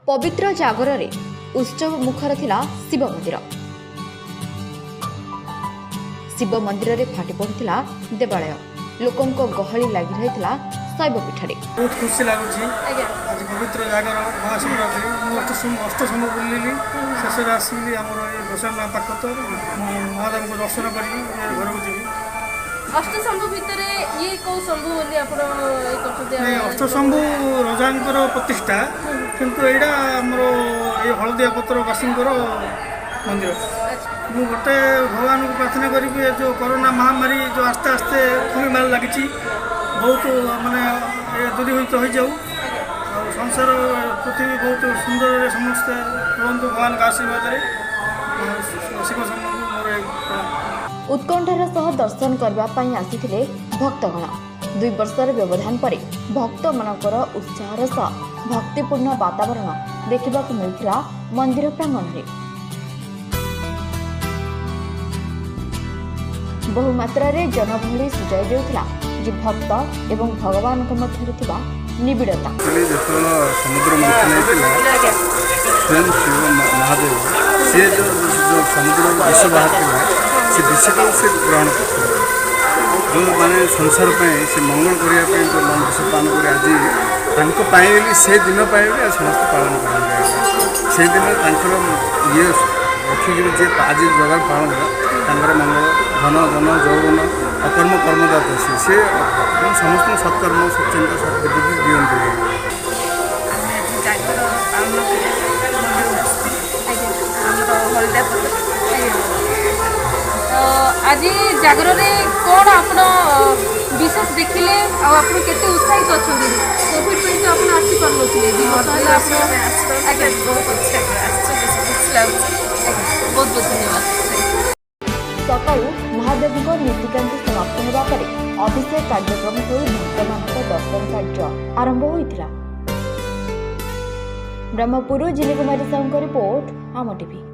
पवित्र जागर उत्सव मुखर थिला शिव मंदिर। शिव मंदिर रे फाटी पड़ुथिला देवालय। लोकंको गहली लागि रहितला शैवपीठरे। बहुत खुशी लगुच आज पवित्र जागर महाशिवरात्रि अष्टसम बुलिली शेष आसिली आम गोसाई पाखत महादेव को दर्शन कर घर को जी। अष्टशंभु भितर ये कौ शंभु बोली आपण नहीं अष्टशंभु रजांकर प्रतिष्ठा किंतु एटा हमरो ये हलदिया पत्र बासींकर मंदिर। मु गोटे भगवान को प्रार्थना करी जो कोरोना महामारी जो आस्ते आस्ते कमी मार लगी बहुत माने दूरीभूत हो जाऊ संसार पृथ्वी बहुत सुंदर समस्ते रुहतु भगवान का आशीर्वाद शिव मोर उत्कंठार सह दर्शन करने आसिथिले भक्तगण। 2 वर्षर व्यवधान पर भक्त मानकर उत्साहर सह भक्तिपूर्ण वातावरण देखा मिलता मंदिर प्रांगण में। बहुमात्रा जनभली सुझाई देउथिला जे भक्त एवं भगवान मध्य निबिड़ता। समुद्र स्वयं शिव महादेव सी जो समुद्र विष बाहर से विष को से ग्रहण करते जो माने संसार से मंगल करने जो विष पान कर आज से दिन भी समस्त पालन कर से दिन ये रखिक जे आज जगह पालन कर मंगल धन जन जौवन अकर्म कर्मदाता सी समस्त सत्कर्म सच्चिंता सत्बुद्धि दिखते। आज जागर कौन आप विशेष देखिले आप केते उत्साहित अच्छा कोविड पे तो आप आसी पारे बहुत बहुत धन्यवाद। सकाळू महादेव नीतिकांति समाप्त होगा पर अभिषेक कार्यक्रम हो भक्तों दर्शन कार्य आरंभ होता। ब्रह्मपुर जिले कुमारी साहू रिपोर्ट आम टीवी।